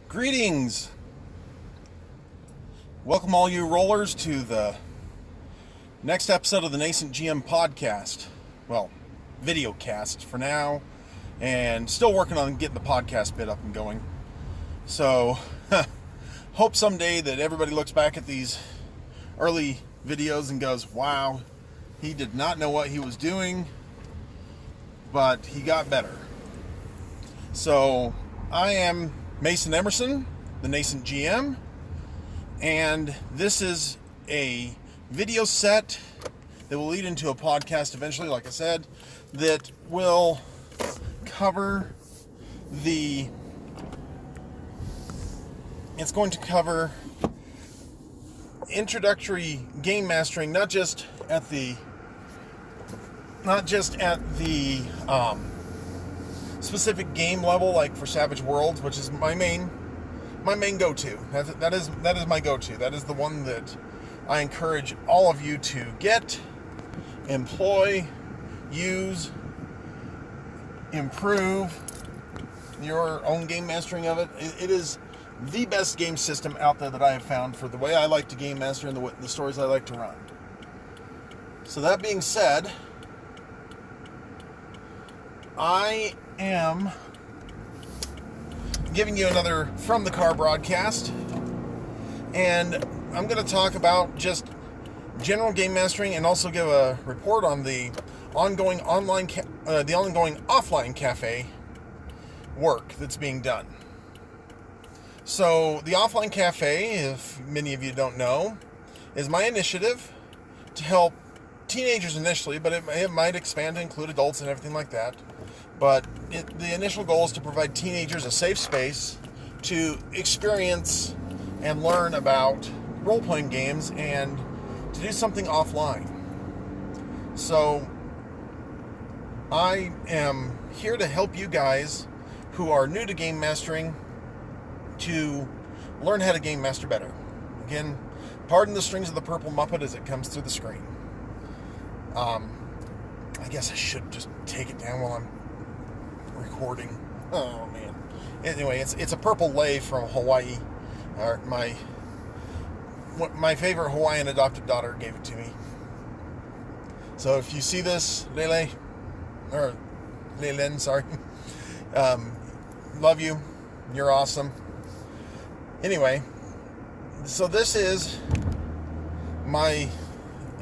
Greetings! Welcome all you rollers to the next episode of the Nascent GM podcast. Well, video cast for now, and still working on getting the podcast bit up and going. So, hope someday that everybody looks back at these early videos and goes, wow, he did not know what he was doing, but he got better. So, I am Mason Emerson, the Nascent GM, and this is a video set that will lead into a podcast eventually, like I said, that will cover it's going to cover introductory game mastering, not just at the specific game level, like for Savage Worlds, which is my main go-to. That is my go-to. That is the one that I encourage all of you to get, employ, use, improve your own game mastering of it. It is the best game system out there that I have found for the way I like to game master and the stories I like to run. So that being said, I am giving you another From the Car broadcast, and I'm going to talk about just general game mastering and also give a report on the ongoing offline cafe work that's being done. So the offline cafe, if many of you don't know, is my initiative to help teenagers initially, but it might expand to include adults and everything like that. But the initial goal is to provide teenagers a safe space to experience and learn about role-playing games and to do something offline. So I am here to help you guys who are new to game mastering to learn how to game master better. Again, pardon the strings of the purple Muppet as it comes through the screen. I guess I should just take it down while I'm recording. Oh man. Anyway, it's a purple lei from Hawaii. My favorite Hawaiian adopted daughter gave it to me. So if you see this, Lele, or Lelen, sorry, love you. You're awesome. Anyway, so this is my.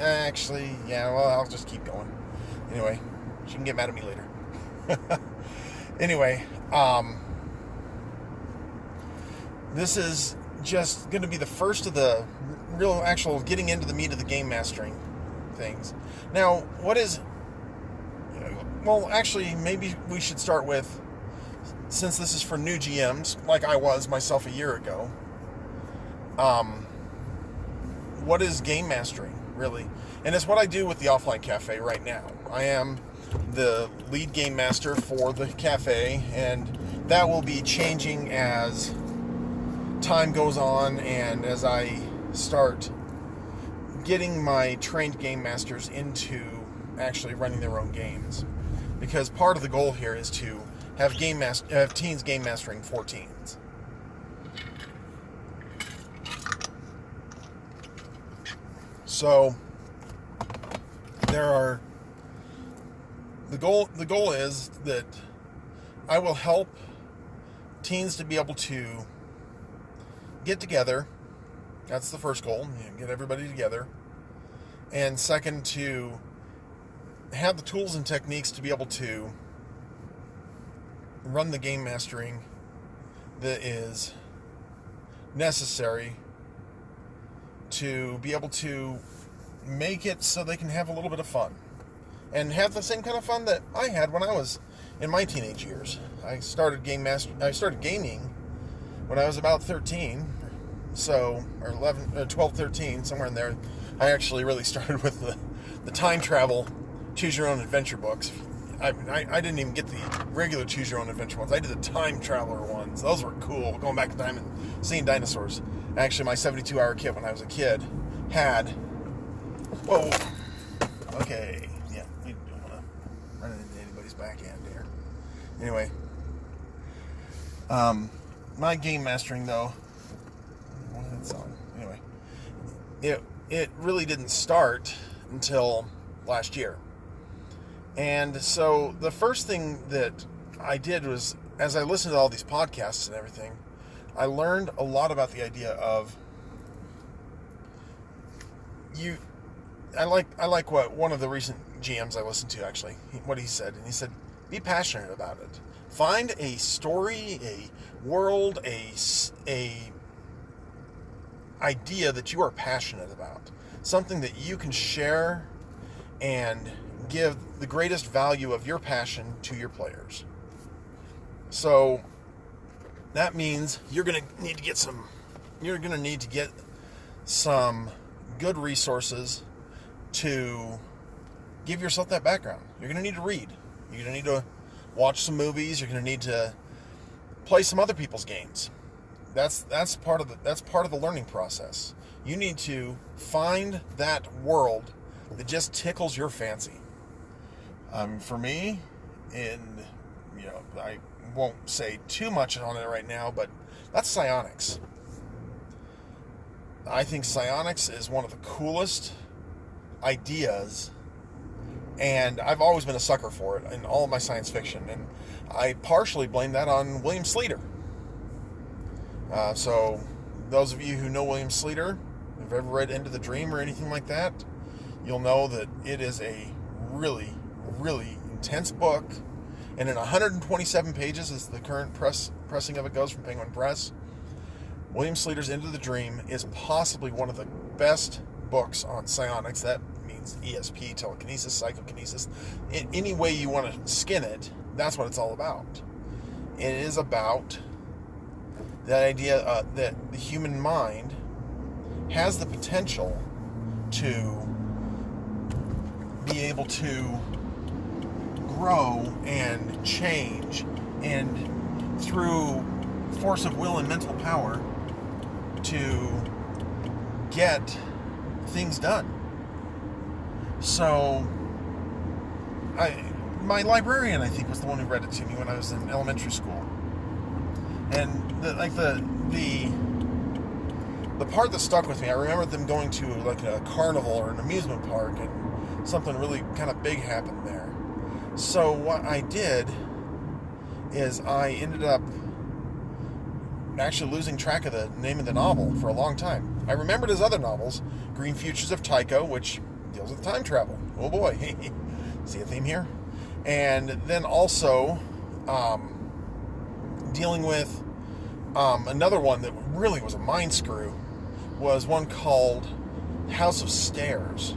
Actually, yeah, well, I'll just keep going. Anyway, she can get mad at me later. Anyway, this is just going to be the first of the real actual getting into the meat of the game mastering things. Now, what is... Well, actually, maybe we should start with, since this is for new GMs, like I was myself a year ago, what is game mastering, really? And it's what I do with the Offline Cafe right now. I am the lead game master for the cafe, and that will be changing as time goes on and as I start getting my trained game masters into actually running their own games. Because part of the goal here is to have teens game mastering for teens. So the goal is that I will help teens to be able to get together. That's the first goal, get everybody together. And second, to have the tools and techniques to be able to run the game mastering that is necessary to be able to make it so they can have a little bit of fun. And have the same kind of fun that I had when I was in my teenage years. I started gaming when I was about 13, or 11, or 12, 13, somewhere in there. I actually really started with the time travel choose your own adventure books. I didn't even get the regular choose your own adventure ones. I did the time traveler ones. Those were cool, going back in time and seeing dinosaurs. Actually, my 72-hour kit when I was a kid had... Whoa. Okay. Yeah, you don't want to run into anybody's back end here. Anyway. my game mastering, though, what's that song? Anyway, it really didn't start until last year. And so the first thing that I did was, as I listened to all these podcasts and everything, I learned a lot about the idea of I like what one of the recent GMs I listened to, actually, what he said. And he said, be passionate about it. Find a story, a world, a idea that you are passionate about. Something that you can share and give the greatest value of your passion to your players. So that means you're going to need to get some good resources to give yourself that background. You're going to need to read. You're going to need to watch some movies. You're going to need to play some other people's games. That's part of the learning process. You need to find that world that just tickles your fancy. For me, I won't say too much on it right now, but that's psionics. I think psionics is one of the coolest ideas, and I've always been a sucker for it in all of my science fiction, and I partially blame that on William Sleator. So those of you who know William Sleator, if you've ever read Into the Dream or anything like that, you'll know that it is a really, really intense book, and in 127 pages, as the current pressing of it goes from Penguin Press, William Sleator's Into the Dream is possibly one of the best books on psionics. That means ESP, telekinesis, psychokinesis. In any way you want to skin it, that's what it's all about. It is about that idea that the human mind has the potential to be able to grow and change, and through force of will and mental power to get things done. So my librarian, I think, was the one who read it to me when I was in elementary school. And the part that stuck with me, I remember them going to like a carnival or an amusement park, and something really kind of big happened there. So what I did is I ended up actually losing track of the name of the novel for a long time. I remembered his other novels, Green Futures of Tycho, which deals with time travel. Oh boy, see a theme here? And then also dealing with another one that really was a mind screw was one called House of Stairs.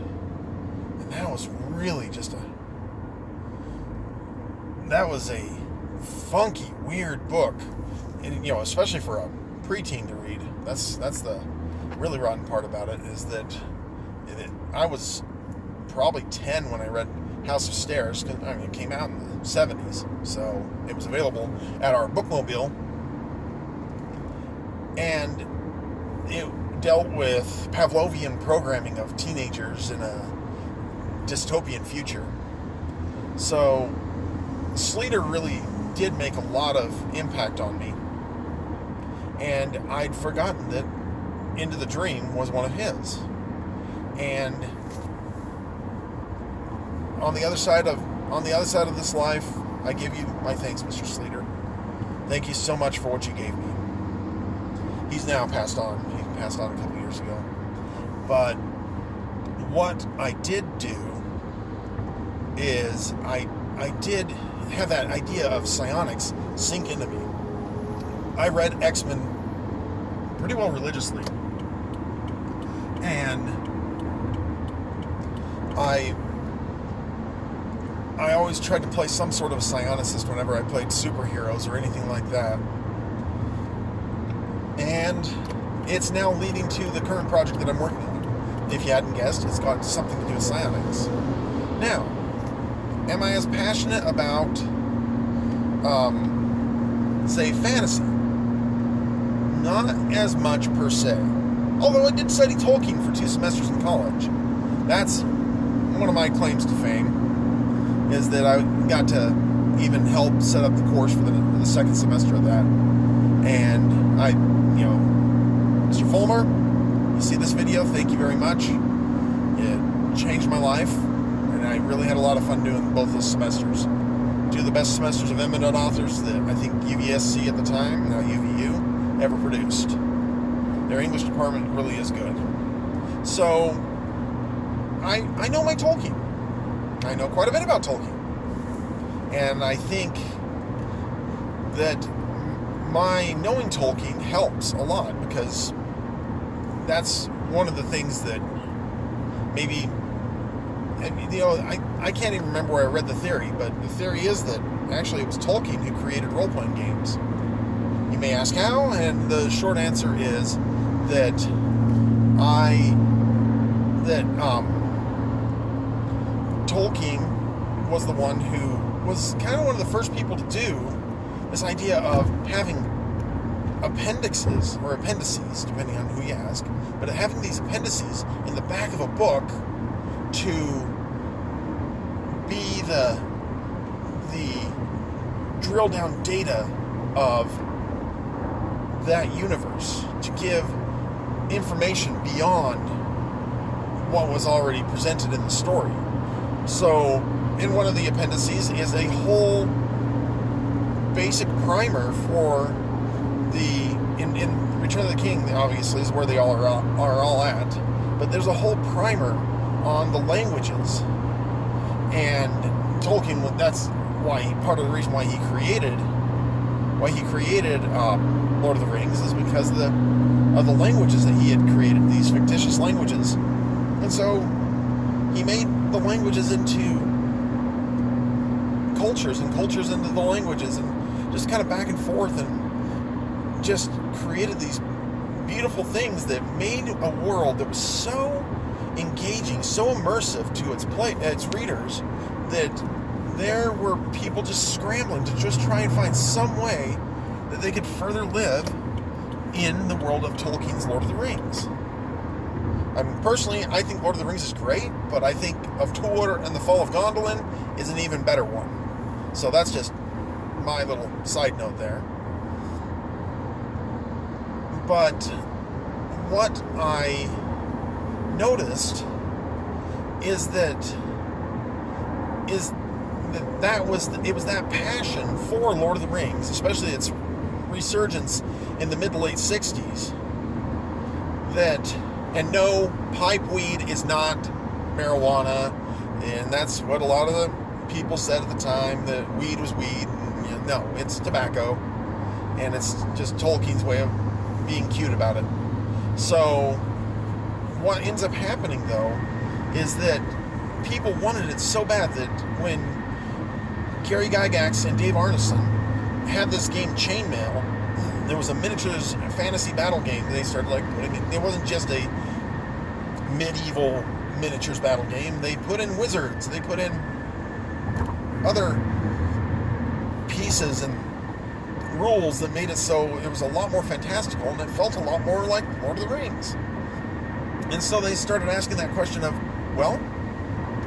And that was really that was a funky, weird book. And, especially for a preteen to read. That's the really rotten part about it, is that I was probably 10 when I read House of Stairs. It came out in the 70s, so it was available at our bookmobile. And it dealt with Pavlovian programming of teenagers in a dystopian future. So Sleator really did make a lot of impact on me. And I'd forgotten that Into the Dream was one of his. And on the other side of this life, I give you my thanks, Mr. Sleator. Thank you so much for what you gave me. He's now passed on. He passed on a couple years ago. But what I did do is I did have that idea of psionics sink into me. I read X-Men pretty well religiously. And I always tried to play some sort of a psionicist whenever I played superheroes or anything like that. And it's now leading to the current project that I'm working on. If you hadn't guessed, it's got something to do with psionics. Now, am I as passionate about, say, fantasy? Not as much per se. Although I did study Tolkien for 2 semesters in college. That's one of my claims to fame, is that I got to even help set up the course for the second semester of that. And Mr. Fulmer, you see this video, thank you very much. It changed my life, and I really had a lot of fun doing both those semesters. Two of the best semesters of eminent authors that I think UVSC at the time, now UVU, ever produced. Their English department really is good. So, I know my Tolkien. I know quite a bit about Tolkien. And I think that my knowing Tolkien helps a lot, because that's one of the things that maybe, I can't even remember where I read the theory, but the theory is that actually it was Tolkien who created role-playing games. You may ask how, and the short answer is that Tolkien was the one who was kind of one of the first people to do this idea of having appendices, or appendices, depending on who you ask, but having these appendices in the back of a book to be the drill down data of that universe, to give information beyond what was already presented in the story. So, in one of the appendices is a whole basic primer for in Return of the King, obviously, is where they all are all at. But there's a whole primer on the languages. And Tolkien, that's why part of the reason why he created Lord of the Rings is because of the languages that he had created, these fictitious languages. And so he made the languages into cultures, and cultures into the languages, and just kind of back and forth, and just created these beautiful things that made a world that was so engaging, so immersive to its readers, that there were people just scrambling to just try and find some way that they could further live in the world of Tolkien's Lord of the Rings. Personally, I think Lord of the Rings is great, but I think Of Toowoomba and the Fall of Gondolin is an even better one. So that's just my little side note there. But what I noticed is that it was that passion for Lord of the Rings, especially its resurgence in the mid to late 60s, and no, pipe weed is not marijuana, and that's what a lot of the people said at the time, that weed was weed. No, it's tobacco, and it's just Tolkien's way of being cute about it. So what ends up happening, though, is that people wanted it so bad that when Gary Gygax and Dave Arneson had this game Chainmail, there was a miniatures fantasy battle game that they started putting in. It wasn't just a medieval miniatures battle game. They put in wizards, they put in other pieces and rules that made it so it was a lot more fantastical, and it felt a lot more like Lord of the Rings. And so they started asking that question of, well,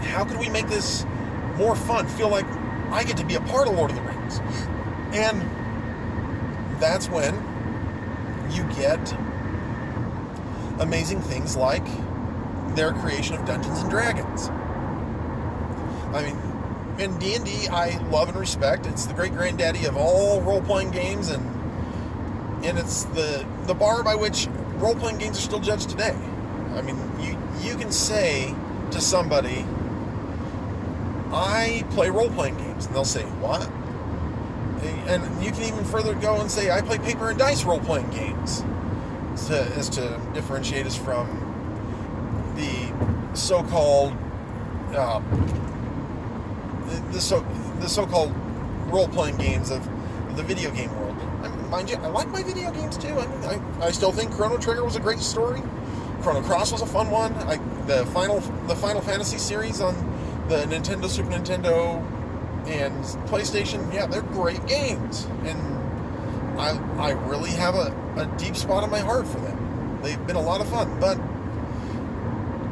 how could we make this more fun, feel like I get to be a part of Lord of the Rings? And that's when you get amazing things like their creation of Dungeons and Dragons. I mean, in D&D, I love and respect. It's the great granddaddy of all role-playing games, and it's the bar by which role-playing games are still judged today. I mean, you can say to somebody, I play role-playing games, and they'll say, what? And you can even further go and say, I play paper and dice role-playing games, as to differentiate us from the so-called the so-called role-playing games of the video game world. Mind you, I like my video games too. I still think Chrono Trigger was a great story. Chrono Cross was a fun one. The Final Fantasy series on the Nintendo, Super Nintendo, and PlayStation, yeah, they're great games, and I really have a deep spot in my heart for them. They've been a lot of fun, but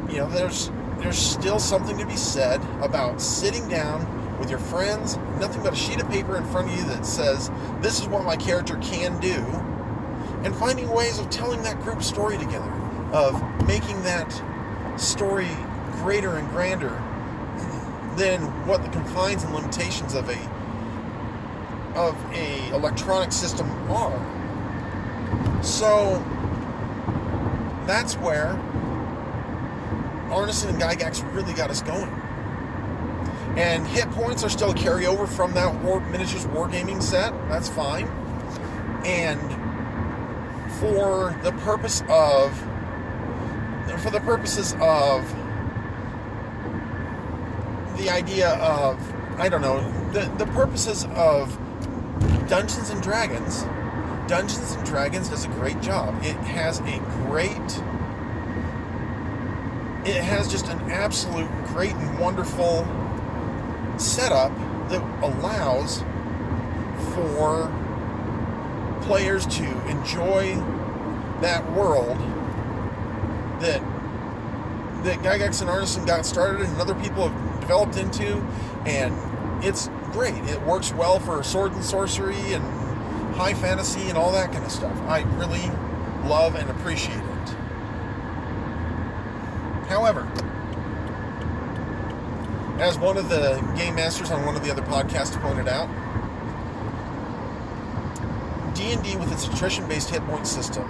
there's still something to be said about sitting down with your friends, nothing but a sheet of paper in front of you that says, this is what my character can do, and finding ways of telling that group story together, of making that story greater and grander than what the confines and limitations of a electronic system are. So that's where Arneson and Gygax really got us going. And hit points are still a carryover from that miniatures wargaming set. That's fine. And for the purposes of the idea of, I don't know, the purposes of Dungeons and Dragons does a great job. It has just an absolute great and wonderful setup that allows for players to enjoy that world that Gygax and Arneson got started and other people have developed into, and it's great. It works well for sword and sorcery and high fantasy and all that kind of stuff. I really love and appreciate it. However, as one of the game masters on one of the other podcasts pointed out, D&D with its attrition-based hit point system,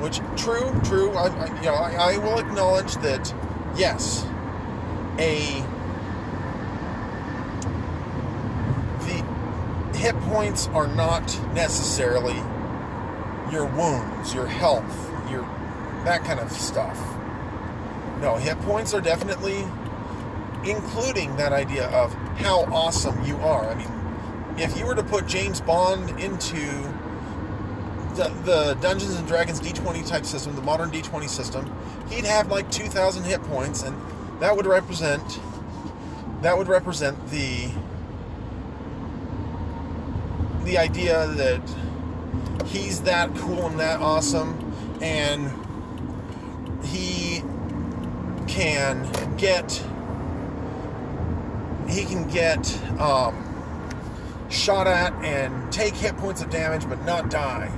which true, I will acknowledge that yes, the hit points are not necessarily your wounds, your health, your that kind of stuff. No, hit points are definitely including that idea of how awesome you are. I mean, if you were to put James Bond into the Dungeons and Dragons D20 type system, the modern D20 system, he'd have like 2,000 hit points, and that would represent the idea that he's that cool and that awesome, and he can get shot at and take hit points of damage but not die.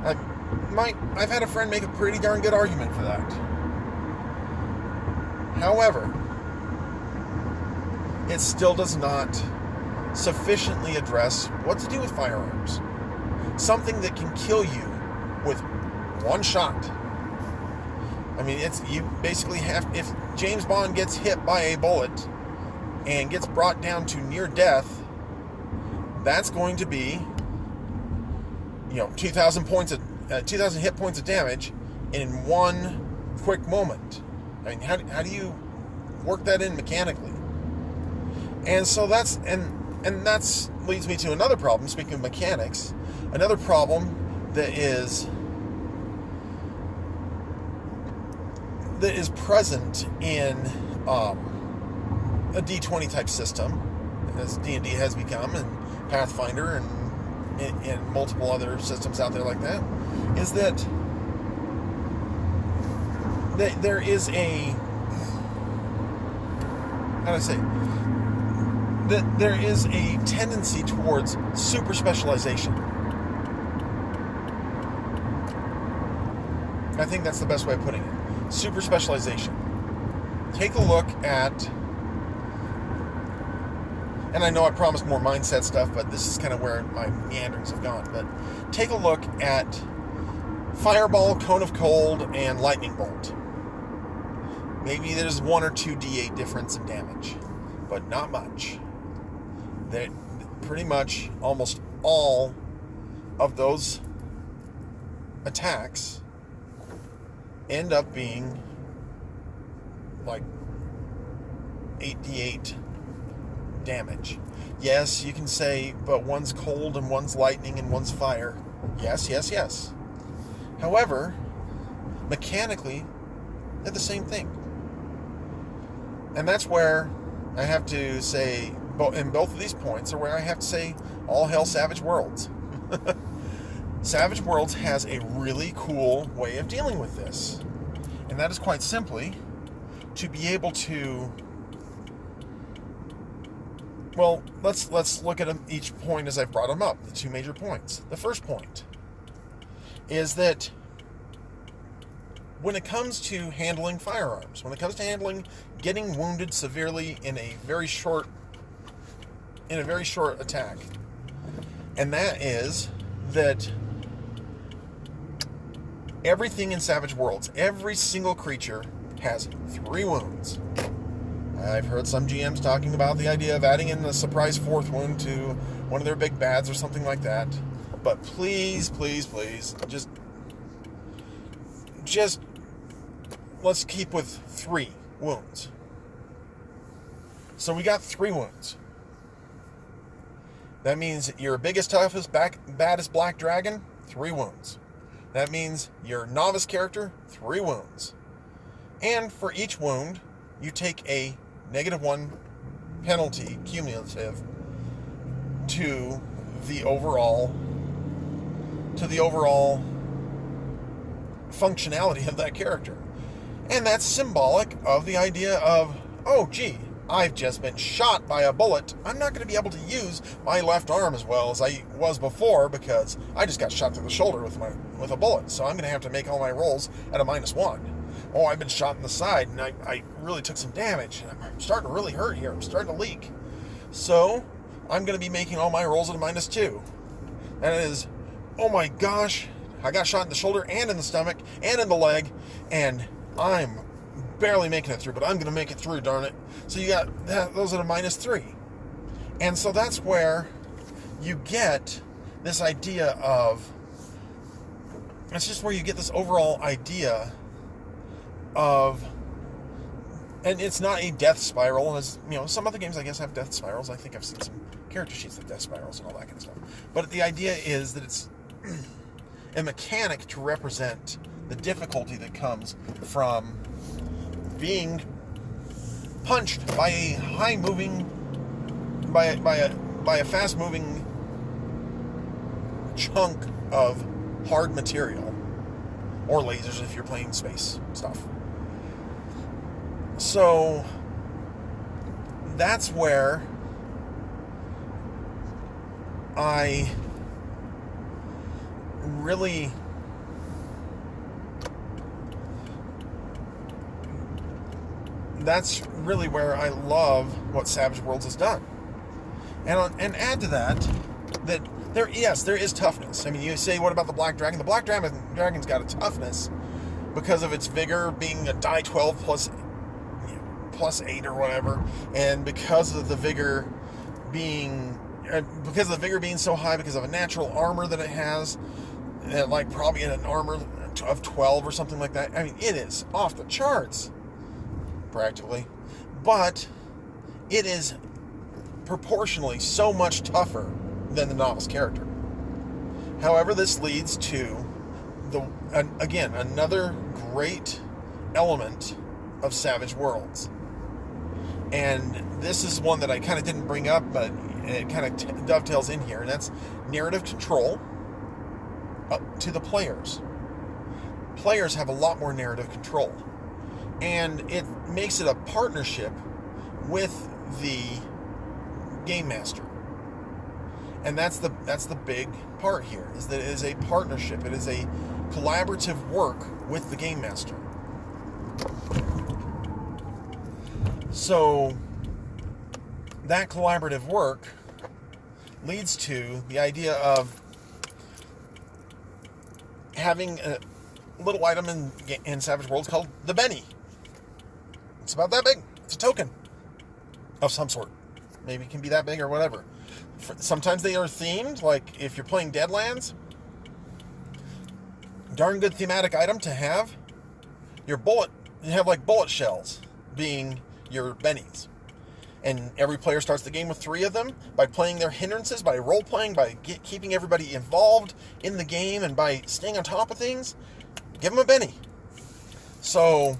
I've had a friend make a pretty darn good argument for that. However, it still does not sufficiently address what to do with firearms. Something that can kill you with one shot. I mean, you basically have, if James Bond gets hit by a bullet and gets brought down to near death, that's going to be, 2,000 hit points of damage in one quick moment. I mean, how do you work that in mechanically? And so that's leads me to another problem. Speaking of mechanics, another problem that is present in a D20 type system, as D&D has become, and Pathfinder and multiple other systems out there like that, is that there is there is a tendency towards super specialization. I think that's the best way of putting it. Super specialization. Take a look at, and I know I promised more mindset stuff, but this is kind of where my meanderings have gone, but take a look at Fireball, Cone of Cold, and Lightning Bolt. Maybe there's 1 or 2 D8 difference in damage, but not much. Pretty much almost all of those attacks end up being like 8d8 damage. Yes, you can say, but one's cold and one's lightning and one's fire. Yes. However, mechanically, they're the same thing. And that's where I have to say, in both of these points are where I have to say, all hail Savage Worlds. Savage Worlds has a really cool way of dealing with this. And that is quite simply to be able to, well, let's look at each point as I've brought them up, the 2 major points. The first point is that when it comes to handling firearms, when it comes to handling getting wounded severely in a very short attack, and that is that everything in Savage Worlds, every single creature has 3 wounds. I've heard some GMs talking about the idea of adding in a surprise 4th wound to one of their big bads or something like that. But please, please, please, just let's keep with 3 wounds. So we got 3 wounds. That means your biggest, toughest, baddest black dragon, 3 wounds. That means your novice character, 3 wounds. And for each wound, you take a -1 penalty, cumulative, to the overall functionality of that character. And that's symbolic of the idea of, oh gee, I've just been shot by a bullet. I'm not going to be able to use my left arm as well as I was before because I just got shot through the shoulder with a bullet. So I'm going to have to make all my rolls at a -1. Oh, I've been shot in the side and I really took some damage. I'm starting to really hurt here. I'm starting to leak. So I'm going to be making all my rolls at a -2. That is, oh my gosh, I got shot in the shoulder and in the stomach and in the leg, and I'm barely making it through, but I'm going to make it through, darn it. So you got those at a -3. And so that's where you get this idea of, it's just where you get this overall idea of, and it's not a death spiral, as you know, some other games I guess have death spirals. I think I've seen some character sheets with death spirals and all that kind of stuff. But the idea is that it's a mechanic to represent the difficulty that comes from being punched by a fast-moving chunk of hard material, or lasers if you're playing space stuff. So that's where I really where I love what Savage Worlds has done. And add to that there is toughness. I mean, you say, what about the Black Dragon? The Black Dragon's got a toughness because of its vigor being a die 12 plus 8 or whatever, and because of the vigor being so high because of a natural armor that it has, like probably an armor of 12 or something like that. I mean, it is off the charts, practically, but it is proportionally so much tougher than the novice character. However, this leads to another great element of Savage Worlds. And this is one that I kind of didn't bring up, but it kind of dovetails in here, and that's narrative control up to the players. Players have a lot more narrative control, and it makes it a partnership with the game master. And that's the big part here, is that it is a partnership. It is a collaborative work with the game master. So that collaborative work leads to the idea of having a little item in Savage Worlds called the Benny. It's about that big. It's a token of some sort. Maybe it can be that big or whatever. Sometimes they are themed, like if you're playing Deadlands, darn good thematic item to have. You have like bullet shells being your bennies. And every player starts the game with 3 of them by playing their hindrances, by role-playing, by keeping everybody involved in the game, and by staying on top of things. Give them a Benny. So,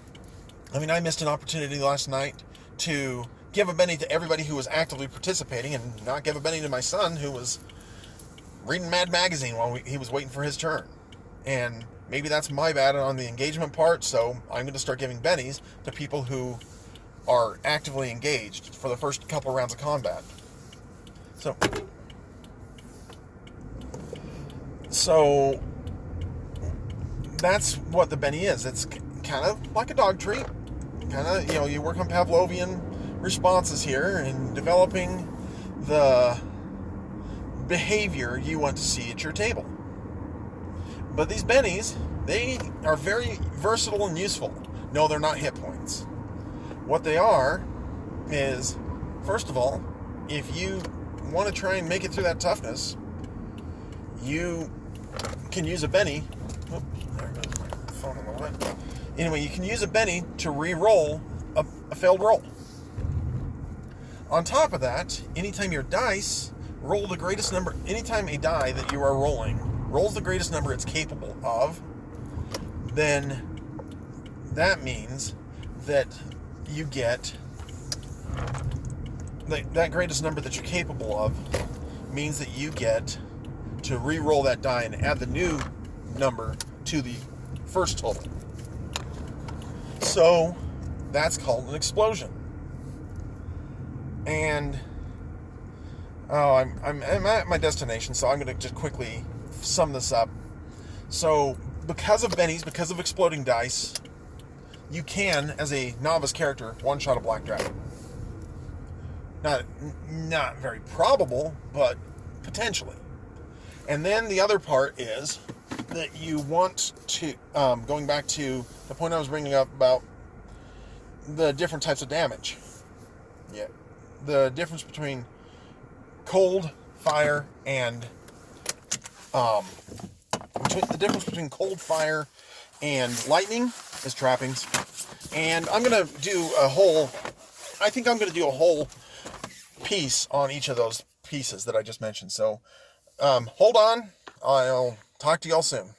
I mean, I missed an opportunity last night to give a Benny to everybody who was actively participating and not give a Benny to my son who was reading Mad Magazine while he was waiting for his turn. And maybe that's my bad on the engagement part, so I'm going to start giving Bennies to people who are actively engaged for the first couple rounds of combat. So that's what the Benny is. It's kind of like a dog treat. Kind of, you work on Pavlovian responses here and developing the behavior you want to see at your table. But these bennies, they are very versatile and useful. No, they're not hit points. What they are is, first of all, if you want to try and make it through that toughness, you can use a Benny. Oh, there goes my phone a little bit. Anyway, you can use a Benny to re-roll a failed roll. On top of that, anytime your dice roll the greatest number, anytime a die that you are rolling rolls the greatest number it's capable of, then that means that you get that greatest number that you're capable of means that you get to re-roll that die and add the new number to the first total. So that's called an explosion. And I'm at my destination, so I'm going to just quickly sum this up. So because of bennies, because of exploding dice, you can, as a novice character, one-shot a black dragon. Not very probable, but potentially. And then the other part is that you want to, going back to the point I was bringing up about the different types of damage. Yeah. The difference between cold, fire, and lightning is trappings. And I'm gonna do a whole piece on each of those pieces that I just mentioned. So hold on, I'll talk to y'all soon.